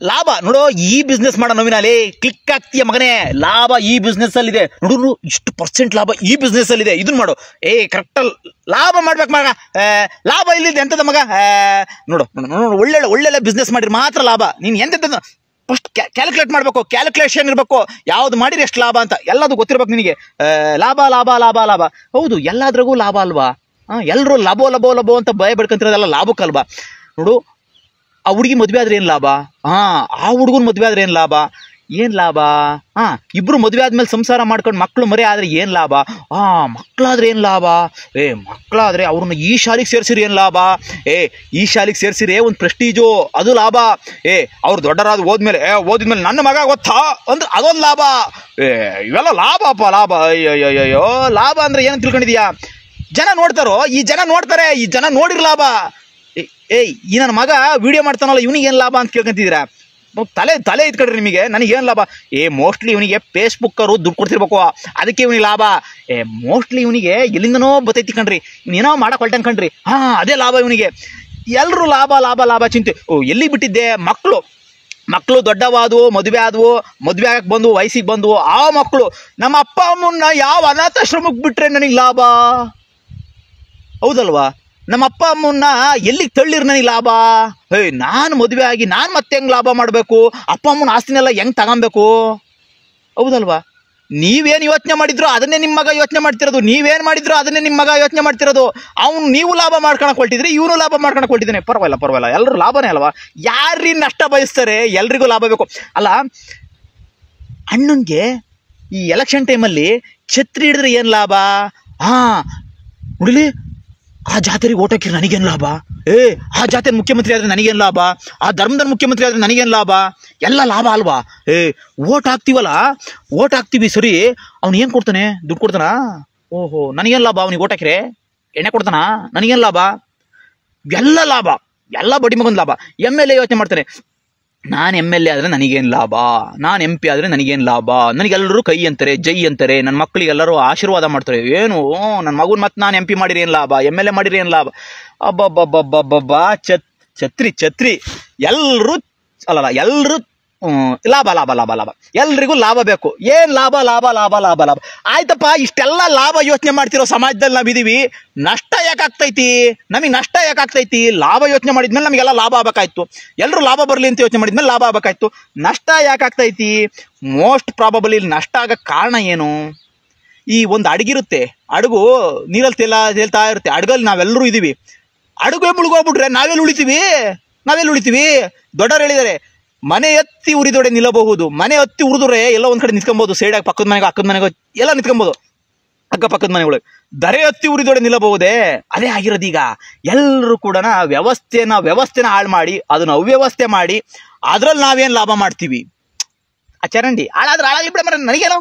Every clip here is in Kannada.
ಲಾಭ ನೋಡು, ಈ ಬಿಸ್ನೆಸ್ ಮಾಡೋ ನೋವಿನಲ್ಲಿ ಕ್ಲಿಕ್ ಆಗ್ತೀಯ ಮಗನೇ. ಲಾಭ ಈ ಬಿಸ್ನೆಸ್ ಅಲ್ಲಿ ಇದೆ ನೋಡು, ಇಷ್ಟು % ಲಾಭ ಈ ಬಿಸ್ನೆಸ್ ಅಲ್ಲಿ ಇದೆ. ಇದನ್ನ ಮಾಡು, ಕರೆಕ್ಟ್ ಲಾಭ ಮಾಡ್ಬೇಕು ಮಗ. ಲಾಭ ಇಲ್ಲಿದೆ ಎಂತದ ಮಗ. ನೋಡು ಒಳ್ಳೆ ಬಿಸ್ನೆಸ್ ಮಾಡಿದ್ರೆ ಮಾತ್ರ ಲಾಭ. ನೀನು ಎಂತ ಫಸ್ಟ್ ಕ್ಯಾಲ್ಕುಲೇಟ್ ಮಾಡಬೇಕು, ಕ್ಯಾಲ್ಕುಲೇಷನ್ ಇರಬೇಕು. ಯಾವ್ದು ಮಾಡಿದ್ರೆ ಎಷ್ಟು ಲಾಭ ಅಂತ ಎಲ್ಲದು ಗೊತ್ತಿರ್ಬೇಕು ನಿನಗೆ. ಲಾಭ ಲಾಭ ಲಾಭ ಲಾಭ, ಹೌದು ಎಲ್ಲಾದ್ರಾಗೂ ಲಾಭ ಅಲ್ವಾ. ಎಲ್ಲರೂ ಲಭೋ ಅಂತ ಭಯ ಬಿಡ್ಕೊಂತಿರೋದೆಲ್ಲ ಲಾಭಕ್ಕಲ್ವಾ. ನೋಡು, ಆ ಹುಡುಗಿ ಮದುವೆ ಆದ್ರೆ ಏನು ಲಾಭ, ಆ ಹುಡುಗನ ಮದುವೆ ಆದ್ರೆ ಏನು ಲಾಭ, ಇಬ್ರು ಮದುವೆ ಆದ್ಮೇಲೆ ಸಂಸಾರ ಮಾಡ್ಕೊಂಡು ಮಕ್ಕಳು ಮರಿ ಆದ್ರೆ ಏನು ಲಾಭ, ಮಕ್ಕಳಾದ್ರೆ ಏನು ಲಾಭ, ಮಕ್ಕಳಾದ್ರೆ ಅವ್ರನ್ನ ಈ ಶಾಲೆಗೆ ಸೇರ್ಸಿರಿ ಏನು ಲಾಭ, ಈ ಶಾಲೆಗೆ ಸೇರ್ಸಿರಿ ಒಂದು ಪ್ರೆಸ್ಟೀಜು ಅದು ಲಾಭ, ಅವ್ರು ದೊಡ್ಡರಾದ ಓದಿದ್ಮೇಲೆ ನನ್ನ ಮಗ ಗೊತ್ತಾ ಅಂದ್ರೆ ಅದೊಂದು ಲಾಭ. ಇವೆಲ್ಲ ಲಾಭ ಲಾಭ. ಅಯ್ಯೋ ಲಾಭ ಅಂದ್ರೆ ಏನಂತ ತಿಳ್ಕೊಂಡಿದ್ಯಾ? ಜನ ನೋಡ್ತಾರೋ, ಈ ಜನ ನೋಡಿರ್ ಲಾಭ. ಈ ನನ್ನ ಮಗ ವಿಡಿಯೋ ಮಾಡ್ತಾನಲ್ಲ ಇವನಿಗೆ ಏನು ಲಾಭ ಅಂತ ಕೇಳ್ಕೊಂತಿದ್ದೀರಾ? ತಲೆ ಇದ್ಕೊಡ್ರಿ ನಿಮಗೆ. ನನಗೇನು ಲಾಭ? ಮೋಸ್ಟ್ಲಿ ಇವನಿಗೆ ಫೇಸ್ಬುಕ್ಕರು ದುಡ್ಡು ಕೊಡ್ತಿರ್ಬೇಕು, ಅದಕ್ಕೆ ಇವನಿಗೆ ಲಾಭ. ಮೋಸ್ಟ್ಲಿ ಇವನಿಗೆ ಎಲ್ಲಿಂದನೋ ಬತ್ತೈತಿ ಕಣ್ರಿ, ಇವನೇನೋ ಮಾಡಕ್ಕೆ ಹೊಲ್ಟಂಗೆ ಕಣ್ರಿ. ಅದೇ ಲಾಭ ಇವನಿಗೆ. ಎಲ್ಲರೂ ಲಾಭ ಲಾಭ ಲಾಭ ಚಿಂತೆ. ಎಲ್ಲಿ ಬಿಟ್ಟಿದ್ದೆ? ಮಕ್ಕಳು ದೊಡ್ಡವಾದವು, ಮದುವೆ ಆಗಕ್ಕೆ ಬಂದು ವಯಸ್ಸಿಗೆ ಬಂದು ಆ ಮಕ್ಕಳು ನಮ್ಮ ಅಪ್ಪ ಅಮ್ಮನ್ನ ಯಾವ ಅನಾಥಾಶ್ರಮಕ್ಕೆ ಬಿಟ್ರೆ ನನಗೆ ಲಾಭ, ಹೌದಲ್ವಾ? ನಮ್ಮ ಅಪ್ಪ ಅಮ್ಮನ್ನ ಎಲ್ಲಿಗೆ ತಳ್ಳಿರ್ ನನಗೆ ಲಾಭ. ನಾನು ಮದುವೆ ಆಗಿ ನಾನು ಮತ್ತೆ ಹೆಂಗೆ ಲಾಭ ಮಾಡಬೇಕು, ಅಪ್ಪ ಅಮ್ಮನ ಆಸ್ತಿನೆಲ್ಲ ಹೆಂಗೆ ತಗೊಬೇಕು, ಹೌದಲ್ವಾ? ನೀವೇನು ಯೋಚನೆ ಮಾಡಿದ್ರು ಅದನ್ನೇ ನಿಮ್ಮ ಮಗ ಯೋಚನೆ ಮಾಡ್ತಿರೋದು, ನೀವೇನು ಮಾಡಿದ್ರು ಅದನ್ನೇ ನಿಮ್ಮ ಮಗ ಯೋಚನೆ ಮಾಡ್ತಿರೋದು. ನೀವು ಲಾಭ ಮಾಡ್ಕೊಳಕ್ ಹೊಲ್ಟಿದ್ರಿ, ಇವನು ಲಾಭ ಮಾಡ್ಕೊಳಕ್ ಹೊಲ್ಟಿದ್ದಾನೆ. ಪರವಾಗಿಲ್ಲ, ಎಲ್ಲರೂ ಲಾಭನೇ ಅಲ್ವಾ? ಯಾರೀ ನಷ್ಟ ಬಯಸ್ತಾರೆ? ಎಲ್ರಿಗೂ ಲಾಭ ಬೇಕು ಅಲ್ಲ. ಅಣ್ಣನ್ಗೆ ಈ ಎಲೆಕ್ಷನ್ ಟೈಮಲ್ಲಿ ಛತ್ರಿ ಹಿಡಿದ್ರೆ ಏನು ಲಾಭ? ನೋಡಿಲಿ, ಆ ಜಾತಿಗೆ ಓಟ್ ಹಾಕಿದ್ರೆ ನನಗೇನು ಲಾಭ, ಆ ಜಾತಿಯ ಮುಖ್ಯಮಂತ್ರಿ ಆದ್ರೆ ನನಗೇನು ಲಾಭ, ಆ ಧರ್ಮದ ಮುಖ್ಯಮಂತ್ರಿ ಆದ್ರೆ ನನಗೇನು ಲಾಭ? ಎಲ್ಲ ಲಾಭ ಅಲ್ವಾ? ಓಟ್ ಹಾಕ್ತೀವಿ ಸರಿ, ಅವ್ನು ಏನು ಕೊಡ್ತಾನೆ? ದುಡ್ಡು ಕೊಡ್ತಾನ? ಓಹೋ, ನನಗೇನು ಲಾಭ? ಅವ್ನಿಗೆ ಓಟ್ ಹಾಕಿದ್ರೆ ಎಣ್ಣೆ ಕೊಡ್ತಾನ? ನನಗೇನು ಲಾಭ? ಎಲ್ಲ ಲಾಭ, ಎಲ್ಲ ಬಡ್ಡಿ ಮಗನ ಲಾಭ. MLA ಯೋಚನೆ ಮಾಡ್ತಾನೆ, ನಾನು MLA ಆದರೆ ನನಗೇನು ಲಾಭ, ನಾನು MP ಆದರೆ ನನಗೇನು ಲಾಭ, ನನಗೆಲ್ಲರೂ ಕೈ ಅಂತಾರೆ, ಜೈ ಅಂತಾರೆ, ನನ್ನ ಮಕ್ಕಳಿಗೆಲ್ಲರೂ ಆಶೀರ್ವಾದ ಮಾಡ್ತಾರೆ. ಏನು ನನ್ನ ಮಗುನ ಮತ್ತೆ ನಾನು MP ಮಾಡಿರಿ ಏನು ಲಾಭ, MLA ಮಾಡಿರಿ ಏನು ಲಾಭ? ಅಬ್ಬಬ್ಬಬ್ಬಬ್ಬಬ್ಬಾ, ಛತ್ರಿ ಎಲ್ಲರೂ ಲಾಭ ಲಾಭ ಲಾಭ ಲಾಭ. ಎಲ್ರಿಗೂ ಲಾಭ ಬೇಕು. ಏನು ಲಾಭ ಲಾಭ ಲಾಭ ಲಾಭ ಲಾಭ. ಆಯ್ತಪ್ಪ, ಇಷ್ಟೆಲ್ಲ ಲಾಭ ಯೋಚನೆ ಮಾಡ್ತಿರೋ ಸಮಾಜದಲ್ಲಿ ನಾವಿದ್ದೀವಿ, ನಷ್ಟ ಯಾಕಾಗ್ತೈತಿ? ನಮಗೆ ನಷ್ಟ ಯಾಕಾಗ್ತೈತಿ? ಲಾಭ ಯೋಚನೆ ಮಾಡಿದ್ಮೇಲೆ ನಮಗೆಲ್ಲ ಲಾಭ ಆಗಬೇಕಾಯ್ತು, ಎಲ್ಲರೂ ಲಾಭ ಬರಲಿ ಅಂತ ಯೋಚನೆ ಮಾಡಿದ್ಮೇಲೆ ಲಾಭ ಆಗಬೇಕಾಯ್ತು. ನಷ್ಟ ಯಾಕಾಗ್ತೈತಿ? ಮೋಸ್ಟ್ ಪ್ರಾಬಬಲಿ ನಷ್ಟ ಆಗಕ್ಕೆ ಕಾರಣ ಏನು? ಈ ಒಂದು ಅಡುಗಿರುತ್ತೆ, ಅಡುಗು ನೀರಲ್ಲಿ ತೇಲ್ತಾ ಇರುತ್ತೆ, ಅಡುಗಲ್ಲಿ ನಾವೆಲ್ಲರೂ ಇದ್ದೀವಿ. ಅಡುಗೆ ಮುಳುಗೋಗ್ಬಿಟ್ರೆ ನಾವೆಲ್ಲಿ ಉಳಿತೀವಿ? ದೊಡ್ಡವ್ರು ಹೇಳಿದ್ದಾರೆ, ಮನೆ ಎತ್ತಿ ಉರಿದೊಡೆ ನಿಲ್ಲಬಹುದು, ಮನೆ ಹತ್ತಿ ಉರಿದ್ರೆ ಎಲ್ಲ ಒಂದ್ ಕಡೆ ನಿಂತ್ಕೊಬಹುದು, ಸೈಡಾಗಿ ಪಕ್ಕದ ಮನೆಗೆ ಎಲ್ಲ ನಿಂತ್ಕೊಬಹುದು, ಅಕ್ಕಪಕ್ಕದ ಮನೆಗಳು. ದರೆ ಹತ್ತಿ ಉರಿದೊಡೆ ನಿಲ್ಲಬಹುದೇ? ಅದೇ ಆಗಿರೋದು. ಈಗ ಎಲ್ಲರೂ ಕೂಡ ವ್ಯವಸ್ಥೆನ ಹಾಳು ಮಾಡಿ ಅದನ್ನ ಅವ್ಯವಸ್ಥೆ ಮಾಡಿ ಅದ್ರಲ್ಲಿ ನಾವೇನು ಲಾಭ ಮಾಡ್ತೀವಿ? ಆ ಚರಂಡಿ ಹಾಳಾಗಿ ಬಿಡ ಮರ, ನನಗೇನು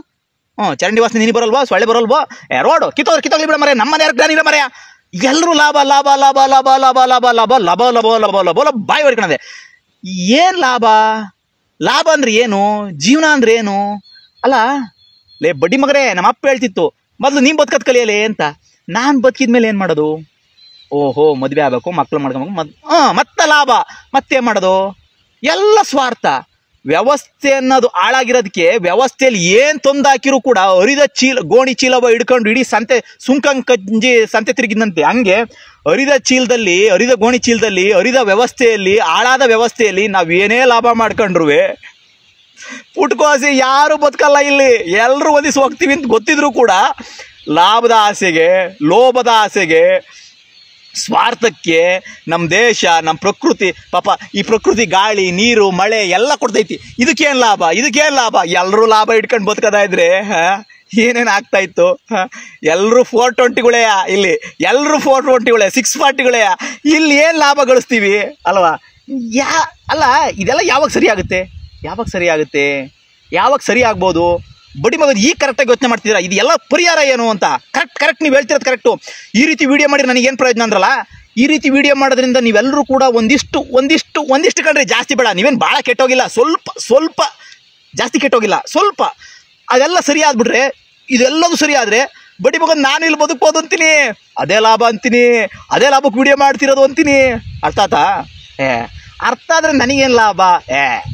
ಚರಂಡಿ ವಾಸನೆ ನೀನು ಬರಲ್ವೋ, ಸೊಳ್ಳೆ ಬರಲ್ವೋ, ರೋಡು ಕಿತ್ತೋಗ್ಲಿ ಬಿಡ ಮರ, ನಮ್ಮ ಮನೆ ಯಾರು ಮರೆಯ. ಎಲ್ಲರೂ ಲಾಭ ಲಾಭ ಲಾಭ ಲಾಭ ಲಾಭ ಲಾಭ ಲಾಭ ಲಾಭ ಲಾಭ ಲಾಭ ಲಾಭ ಲಾಭ ಬಾಯಿ ಹೊಡ್ಕೊಂಡೆ. ಏನ್ ಲಾಭ ಅಂದ್ರೆ ಏನು? ಜೀವನ ಅಂದ್ರೆ ಏನು? ಅಲ್ಲ ಲೇ ಬಡ್ಡಿ ಮಗರೇ, ನಮ್ಮ ಅಪ್ಪ ಹೇಳ್ತಿತ್ತು ಮೊದಲು ನೀನ್ ಬದುಕತ್ ಕಲಿಯಲೇ ಅಂತ. ನಾನ್ ಬದುಕಿದ್ಮೇಲೆ ಏನ್ ಮಾಡೋದು? ಓಹೋ, ಮದ್ವೆ ಆಗ್ಬೇಕು, ಮಕ್ಳು ಮಾಡ್ಕೊಬೇಕು, ಮತ್ತೆ ಲಾಭ, ಮತ್ತೇನ್ ಮಾಡೋದು? ಎಲ್ಲ ಸ್ವಾರ್ಥ. ವ್ಯವಸ್ಥೆ ಅನ್ನೋದು ಹಾಳಾಗಿರೋದಕ್ಕೆ ವ್ಯವಸ್ಥೆಯಲ್ಲಿ ಏನ್ ತೊಂದಾಕಿರೂ ಕೂಡ ಅರಿದ ಗೋಣಿ ಚೀಲವ ಹಿಡ್ಕೊಂಡು ಇಡೀ ಸುಂಕಂಕಂಜಿ ಸಂತೆ ತಿರುಗಿದಂತೆ, ಹಂಗೆ ಅರಿದ ಗೋಣಿ ಚೀಲದಲ್ಲಿ ಅರಿದ ವ್ಯವಸ್ಥೆಯಲ್ಲಿ, ಹಾಳಾದ ವ್ಯವಸ್ಥೆಯಲ್ಲಿ ನಾವೇನೇ ಲಾಭ ಮಾಡ್ಕೊಂಡ್ರು ಪುಟ್ಕೋಸಿ ಯಾರು ಬದುಕಲ್ಲ. ಇಲ್ಲಿ ಎಲ್ಲರೂ ಒಂದಿಸಿ ಹೋಗ್ತೀವಿ ಅಂತ ಗೊತ್ತಿದ್ರು ಕೂಡ ಲಾಭದ ಆಸೆಗೆ, ಲೋಭದ ಆಸೆಗೆ, ಸ್ವಾರ್ಥಕ್ಕೆ ನಮ್ಮ ದೇಶ, ನಮ್ಮ ಪ್ರಕೃತಿ, ಪಾಪ ಈ ಪ್ರಕೃತಿ ಗಾಳಿ, ನೀರು, ಮಳೆ ಎಲ್ಲ ಕೊಡ್ತೈತಿ. ಇದಕ್ಕೇನು ಲಾಭ? ಎಲ್ಲರೂ ಲಾಭ ಇಟ್ಕೊಂಡು ಬದುಕದ ಇದ್ರೆ ಏನೇನು ಆಗ್ತಾ ಇತ್ತು? ಎಲ್ಲರೂ 420ಗಳೇ ಇಲ್ಲಿ, ಎಲ್ಲರೂ 420ಗಳೇ, 640ಗಳೇ ಇಲ್ಲಿ. ಏನು ಲಾಭ ಗಳಿಸ್ತೀವಿ ಅಲ್ವಾ? ಅಲ್ಲ, ಇದೆಲ್ಲ ಯಾವಾಗ ಸರಿ ಆಗ್ಬೋದು? ಬಡಿ ಮಗ ಈಗ ಕರೆಕ್ಟಾಗಿ ಯೋಚನೆ ಮಾಡ್ತಿದ್ದೀರಾ? ಇದು ಎಲ್ಲ ಪರಿಹಾರ ಏನು ಅಂತ ಕರೆಕ್ಟ್ ನೀವು ಹೇಳ್ತಿರೋದು ಕರೆಕ್ಟು. ಈ ರೀತಿ ವಿಡಿಯೋ ಮಾಡಿ ನನಗೇನು ಪ್ರಯೋಜನ ಅಂದ್ರಲ್ಲ, ಈ ರೀತಿ ವಿಡಿಯೋ ಮಾಡೋದ್ರಿಂದ ನೀವೆಲ್ಲರೂ ಕೂಡ ಒಂದಿಷ್ಟು ಕಂಡ್ರೆ, ಜಾಸ್ತಿ ಬೇಡ. ನೀವೇನು ಭಾಳ ಕೆಟ್ಟೋಗಿಲ್ಲ, ಸ್ವಲ್ಪ ಜಾಸ್ತಿ ಕೆಟ್ಟೋಗಿಲ್ಲ, ಸ್ವಲ್ಪ. ಅದೆಲ್ಲ ಸರಿ ಆದ್ಬಿಟ್ರೆ, ಇದೆಲ್ಲದು ಸರಿ ಆದರೆ ಬಡಿ ಮಗ ನಾನು ಇಲ್ಲಿ ಬದುಕ್ಬೋದು ಅಂತೀನಿ, ಅದೇ ಲಾಭ ಅಂತೀನಿ, ಅದೇ ಲಾಭಕ್ಕೆ ವಿಡಿಯೋ ಮಾಡ್ತಿರೋದು ಅಂತೀನಿ. ಅರ್ಥ ಆಯ್ತಾ? ಅರ್ಥ ಆದರೆ ನನಗೇನು ಲಾಭ?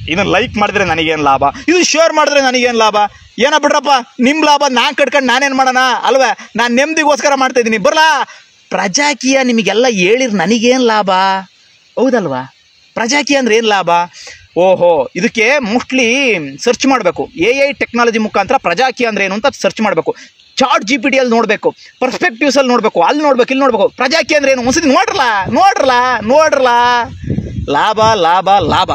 ಇದನ್ನು ಲೈಕ್ ಮಾಡಿದ್ರೆ ನನಗೇನು ಲಾಭ? ಇದು ಶೇರ್ ಮಾಡಿದ್ರೆ ನನಗೇನು ಲಾಭ? ಏನೋ ಬಿಡ್ರಪ್ಪ, ನಿಮ್ಮ ಲಾಭ ನಾನು ಕಟ್ಕೊಂಡು ನಾನೇನು ಮಾಡೋಣ ಅಲ್ವೇ? ನಾನು ನೆಮ್ಮದಿಗೋಸ್ಕರ ಮಾಡ್ತಾಯಿದ್ದೀನಿ. ಬರಲಾ ಪ್ರಜಾಕೀಯ ನಿಮಗೆಲ್ಲ ಹೇಳಿರ್ ನನಗೇನು ಲಾಭ? ಹೌದಲ್ವಾ? ಪ್ರಜಾಕೀಯ ಅಂದ್ರೆ ಏನು ಲಾಭ? ಓಹೋ, ಇದಕ್ಕೆ ಮೋಸ್ಟ್ಲಿ ಸರ್ಚ್ ಮಾಡಬೇಕು. AI ಟೆಕ್ನಾಲಜಿ ಮುಖಾಂತರ ಪ್ರಜಾಕೀಯ ಅಂದ್ರೆ ಏನು ಅಂತ ಸರ್ಚ್ ಮಾಡಬೇಕು. ಚಾಟ್ GPT ಅಲ್ಲಿ ನೋಡಬೇಕು, ಪರ್ಸ್ಪೆಕ್ಟಿವ್ಸಲ್ಲಿ ನೋಡಬೇಕು, ಅಲ್ಲಿ ನೋಡ್ಬೇಕು, ಇಲ್ಲಿ ನೋಡಬೇಕು. ಪ್ರಜಾಕೀಯ ಅಂದ್ರೆ ಏನು ಒಂದ್ಸತಿ ನೋಡ್ರಲ್ಲ. ಲಾಭ ಲಾಭ ಲಾಭ.